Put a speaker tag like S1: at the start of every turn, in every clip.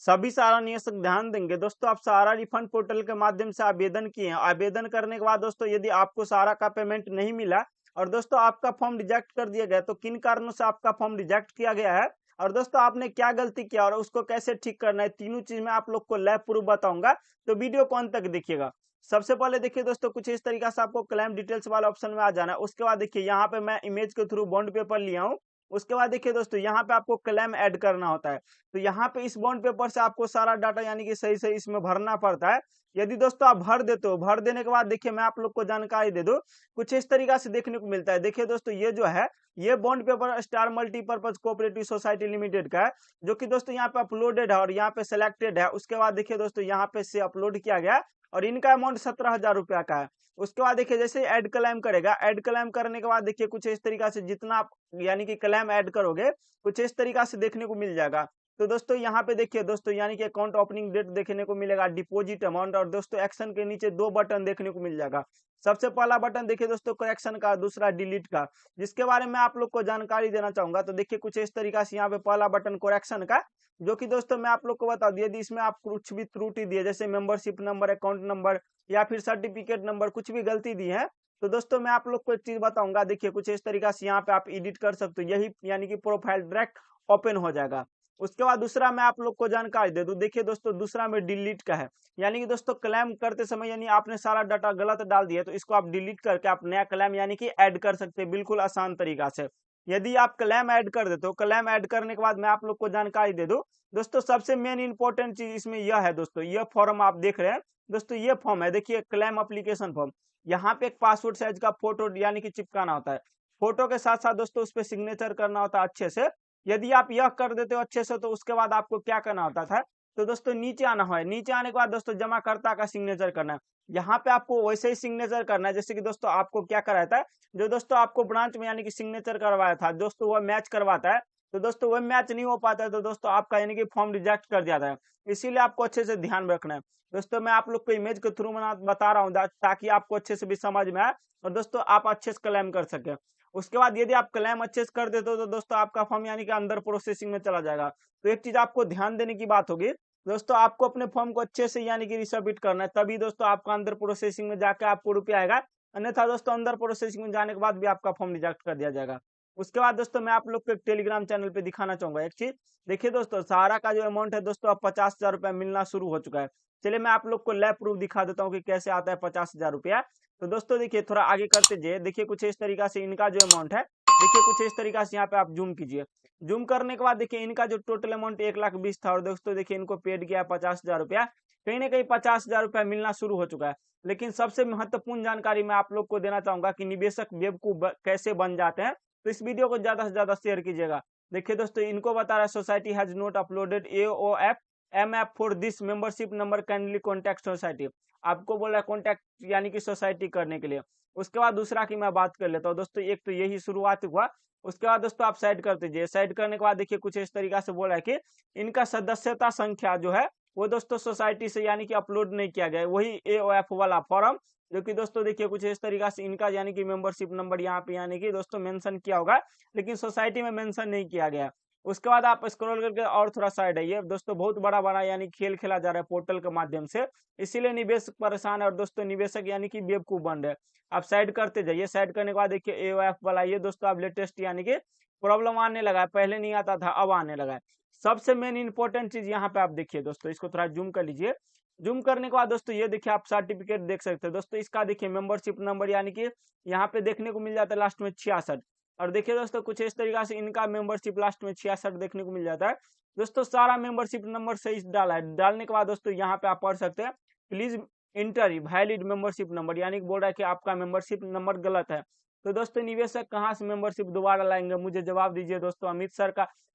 S1: सभी सारा निवेशक ध्यान देंगे दोस्तों, आप सारा रिफंड पोर्टल के माध्यम से आवेदन किए हैं। आवेदन करने के बाद दोस्तों यदि आपको सारा का पेमेंट नहीं मिला और दोस्तों आपका फॉर्म रिजेक्ट कर दिया गया, तो किन कारणों से आपका फॉर्म रिजेक्ट किया गया है और दोस्तों आपने क्या गलती किया और उसको कैसे ठीक करना है, तीनों चीज मैं आप लोग को लाइव प्रूफ बताऊंगा। तो वीडियो को अंत तक देखिएगा। सबसे पहले देखिए दोस्तों, कुछ इस तरीका से आपको क्लेम डिटेल्स वाले ऑप्शन में आ जाना है। उसके बाद देखिए यहाँ पे मैं इमेज के थ्रू बॉन्ड पेपर लिया हूँ। उसके बाद देखिए दोस्तों यहाँ पे आपको क्लेम ऐड करना होता है। तो यहाँ पे इस बॉन्ड पेपर से आपको सारा डाटा यानी कि सही सही इसमें भरना पड़ता है। यदि दोस्तों आप भर देते हो, भर देने के बाद देखिए मैं आप लोग को जानकारी दे दूं, कुछ इस तरीका से देखने को मिलता है। देखिए दोस्तों ये जो है, ये bond paper star multipurpose cooperative society limited का है, जो कि दोस्तों यहाँ पे अपलोडेड है और यहाँ पे सिलेक्टेड है। उसके बाद देखिए दोस्तों यहाँ पे से अपलोड किया गया और इनका अमाउंट 17,000 रुपया का है। उसके बाद देखिए जैसे ऐड क्लेम करेगा, ऐड क्लेम करने के बाद देखिए कुछ इस तरीका से जितना आप यानी कि क्लेम ऐड करोगे कुछ इस तरीका से देखने को मिल जाएगा। तो दोस्तों यहाँ पे देखिए दोस्तों यानी कि अकाउंट ओपनिंग डेट देखने को मिलेगा, डिपॉजिट अमाउंट, और दोस्तों एक्शन के नीचे दो बटन देखने को मिल जाएगा। सबसे पहला बटन देखिए दोस्तों करेक्शन का, दूसरा डिलीट का, जिसके बारे में आप लोग को जानकारी देना चाहूंगा। तो देखिए कुछ इस तरीका से यहाँ पे पहला बटन करेक्शन का, जो कि दोस्तों मैं आप लोग को बता दिया, यदि इसमें आप कुछ भी त्रुटि दिए जैसे मेंबरशिप नंबर, अकाउंट नंबर या फिर सर्टिफिकेट नंबर, कुछ भी गलती दी है तो दोस्तों मैं आप लोग को एक चीज बताऊंगा। देखिए कुछ इस तरीका से यहाँ पे आप एडिट कर सकते हो, यही यानी कि प्रोफाइल डायरेक्ट ओपन हो जाएगा। उसके बाद दूसरा मैं आप लोग को जानकारी दे दूं, देखिए दोस्तों दूसरा में डिलीट का है, यानी कि दोस्तों क्लेम करते समय यानी आपने सारा डाटा गलत डाल दिया तो इसको आप डिलीट करके आप नया क्लेम यानी कि ऐड कर सकते हैं बिल्कुल आसान तरीका से। यदि आप क्लेम ऐड कर देते हो, क्लेम ऐड करने के बाद मैं आप लोग को जानकारी दे दूं दोस्तों, सबसे मेन इंपॉर्टेंट चीज इसमें यह है दोस्तों, यह फॉर्म आप देख रहे हैं दोस्तों, ये फॉर्म है देखिए क्लेम एप्लीकेशन फॉर्म। यहाँ पे एक पासपोर्ट साइज का फोटो यानी कि चिपकाना होता है, फोटो के साथ साथ दोस्तों उस पर सिग्नेचर करना होता है अच्छे से। यदि आप यह कर देते हो अच्छे से तो उसके बाद आपको क्या करना होता था, तो दोस्तों नीचे आना है, नीचे आने के बाद दोस्तों जमाकर्ता का सिग्नेचर करना है। यहाँ पे आपको वैसे ही सिग्नेचर करना है जैसे कि दोस्तों आपको क्या कराया था, जो दोस्तों आपको ब्रांच में यानी कि सिग्नेचर करवाया था दोस्तों वह मैच करवाता है। तो दोस्तों वह मैच नहीं हो पाता है तो दोस्तों आपका यानी कि फॉर्म रिजेक्ट कर दिया था। इसीलिए आपको अच्छे से ध्यान रखना है दोस्तों। मैं आप लोग को इमेज के थ्रू बता रहा हूँ ताकि आपको अच्छे से भी समझ में आए और दोस्तों आप अच्छे से क्लेम कर सके। उसके बाद यदि आप क्लेम अच्छे से कर देते हो तो दोस्तों आपका फॉर्म यानी कि अंदर प्रोसेसिंग में चला जाएगा। तो एक चीज आपको ध्यान देने की बात होगी दोस्तों, आपको अपने फॉर्म को अच्छे से यानी कि रिसबमिट करना है, तभी दोस्तों आपका अंदर प्रोसेसिंग में जाकर आपको रुपया आएगा। अन्यथा दोस्तों अंदर प्रोसेसिंग में जाने के बाद भी आपका फॉर्म रिजेक्ट कर दिया जाएगा। उसके बाद दोस्तों मैं आप लोग को एक टेलीग्राम चैनल पे दिखाना चाहूंगा एक चीज। देखिए दोस्तों सारा का जो अमाउंट है दोस्तों अब 50,000 रुपया मिलना शुरू हो चुका है। चलिए मैं आप लोग को लैब प्रूफ दिखा देता हूँ कि कैसे आता है 50,000 रुपया। तो दोस्तों देखिए थोड़ा आगे करते जाइए, देखिए कुछ इस तरीका से इनका जो अमाउंट है, देखिए कुछ इस तरीका से यहाँ पे आप जूम कीजिए। जूम करने के बाद देखिए इनका जो टोटल अमाउंट 1,20,000 था और दोस्तों देखिए इनको पेड किया 50,000 रुपया, कहीं ना कहीं 50,000 रुपया मिलना शुरू हो चुका है। लेकिन सबसे महत्वपूर्ण जानकारी मैं आप लोग को देना चाहूंगा कि निवेशक बेवकूफ कैसे बन जाते हैं, तो इस वीडियो को ज्यादा से ज्यादा शेयर कीजिएगा। देखिए दोस्तों इनको बता रहा है society has not uploaded AOF MF for this membership number, kindly contact society. आपको बोला है कॉन्टैक्ट यानी कि सोसाइटी करने के लिए। उसके बाद दूसरा की मैं बात कर लेता हूँ दोस्तों, एक तो यही शुरुआत हुआ। उसके बाद दोस्तों आप साइड कर दीजिए, साइड करने के बाद देखिए कुछ इस तरीका से बोला है कि इनका सदस्यता संख्या जो है वो दोस्तों सोसाइटी से यानी कि अपलोड नहीं किया गया है, वही AOF वाला फॉर्म, जो कि दोस्तों देखिए कुछ इस तरीका से इनका यानी कि मेंबरशिप नंबर यहाँ पे यानी कि दोस्तों मेंशन किया होगा, लेकिन सोसाइटी में मेंशन नहीं किया गया। उसके बाद आप स्क्रॉल करके और थोड़ा साइड है, ये दोस्तों बहुत बड़ा बड़ा यानी खेल खेला जा रहा है पोर्टल के माध्यम से, इसीलिए निवेशक परेशान है और दोस्तों निवेशक यानी कि बेवकूफ बन रहे हैं। आप साइड करते जाइए, साइड करने के बाद देखिए AOF वाला ये दोस्तों आप लेटेस्ट यानी कि प्रॉब्लम आने लगा है, पहले नहीं आता था अब आने लगा है। सबसे मेन इंपॉर्टेंट चीज यहाँ पे आप देखिए दोस्तों, इसको थोड़ा जूम कर लीजिए। जूम करने के बाद दोस्तों ये देखिए आप सर्टिफिकेट देख सकते हैं दोस्तों, इसका देखिए मेंबरशिप नंबर यानी कि यहाँ पे देखने को मिल जाता है लास्ट में 66। और देखिए दोस्तों कुछ इस तरीका से इनका मेंबरशिप लास्ट में 66 देखने को मिल जाता है। दोस्तों सारा मेंबरशिप नंबर सही डाला है, डालने के बाद दोस्तों यहाँ पे आप पढ़ सकते हैं please inter valid membership number, यानी कि बोल रहा है कि आपका मेंबरशिप नंबर गलत है। तो दोस्तों निवेशक कहाँ से मेंबरशिप दोबारा लाएंगे, मुझे जवाब दीजिए दोस्तों।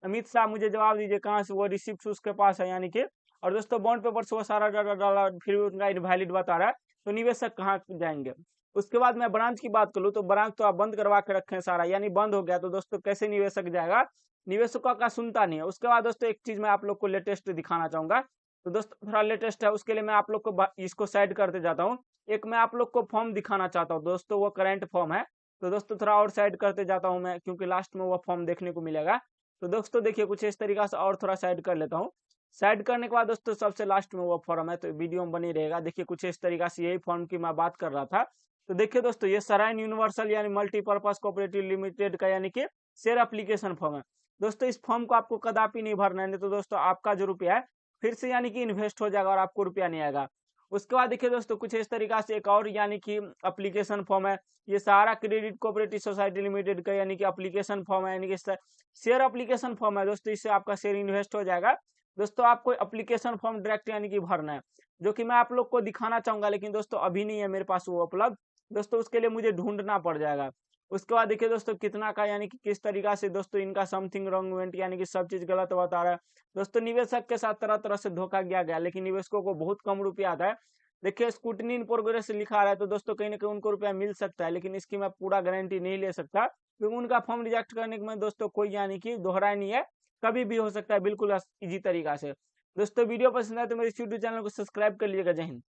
S1: अमित शाह मुझे जवाब दीजिए कहाँ से वो रिसिप्ट उसके पास है यानी कि। और दोस्तों बॉन्ड पेपर से वो सारा डाटा डाला फिर उनका इनवैलिड बता रहा है, तो निवेशक कहाँ जाएंगे। उसके बाद मैं ब्रांच की बात करूँ तो ब्रांच तो आप बंद करवा के रखे हैं सारा, यानी बंद हो गया, तो दोस्तों कैसे निवेशक जाएगा, निवेशकों का सुनता नहीं है। उसके बाद दोस्तों एक चीज मैं आप लोग को लेटेस्ट दिखाना चाहूंगा, तो दोस्तों थोड़ा लेटेस्ट है, उसके लिए मैं आप लोग को इसको साइड करते जाता हूँ। एक मैं आप लोग को फॉर्म दिखाना चाहता हूँ दोस्तों, वो करंट फॉर्म है, तो दोस्तों थोड़ा और साइड करते जाता हूँ मैं, क्योंकि लास्ट में वो फॉर्म देखने को मिलेगा। तो दोस्तों देखिए कुछ इस तरीका से और थोड़ा साइड कर लेता हूँ। साइड करने के बाद दोस्तों सबसे लास्ट में वो फॉर्म है, तो वीडियो में बनी रहेगा। देखिए कुछ इस तरीका से यही फॉर्म की मैं बात कर रहा था। तो देखिए दोस्तों ये सराइन यूनिवर्सल यानी मल्टीपर्पज कोऑपरेटिव लिमिटेड का यानी कि शेयर एप्लीकेशन फॉर्म है। दोस्तों इस फॉर्म को आपको कदापि नहीं भरना है, नहीं तो दोस्तों आपका जो रुपया है फिर से यानी कि इन्वेस्ट हो जाएगा और आपको रुपया नहीं आएगा। उसके बाद देखिए दोस्तों कुछ इस तरीका से एक और यानी कि एप्लीकेशन फॉर्म है, ये सहारा क्रेडिट कोऑपरेटिव सोसाइटी लिमिटेड का यानी कि एप्लीकेशन फॉर्म है, यानी कि शेयर एप्लीकेशन फॉर्म है दोस्तों। इससे आपका शेयर इन्वेस्ट हो जाएगा। दोस्तों आपको एप्लीकेशन फॉर्म डायरेक्ट यानी कि भरना है, जो कि मैं आप लोग को दिखाना चाहूंगा, लेकिन दोस्तों अभी नहीं है मेरे पास वो उपलब्ध। दोस्तों उसके लिए मुझे ढूंढना पड़ जाएगा। उसके बाद देखिए दोस्तों कितना का यानी कि किस तरीका से दोस्तों इनका समथिंग रॉन्ग यानी कि सब चीज गलत बता रहा है। दोस्तों निवेशक के साथ तरह तरह से धोखा किया गया, लेकिन निवेशकों को बहुत कम रुपया आता है। देखिए स्क्रूटनी इन प्रोग्रेस लिखा रहा है, तो दोस्तों कहीं ना कहीं उनको रुपया मिल सकता है, लेकिन इसकी मैं पूरा गारंटी नहीं ले सकता, क्योंकि उनका फॉर्म रिजेक्ट करने में दोस्तों कोई यानी कि दोहराई नहीं है, कभी भी हो सकता है, बिल्कुल इजी तरीका से। दोस्तों वीडियो पसंद है तो मेरे यूट्यूब चैनल को सब्सक्राइब कर लीजिएगा। जय हिंद।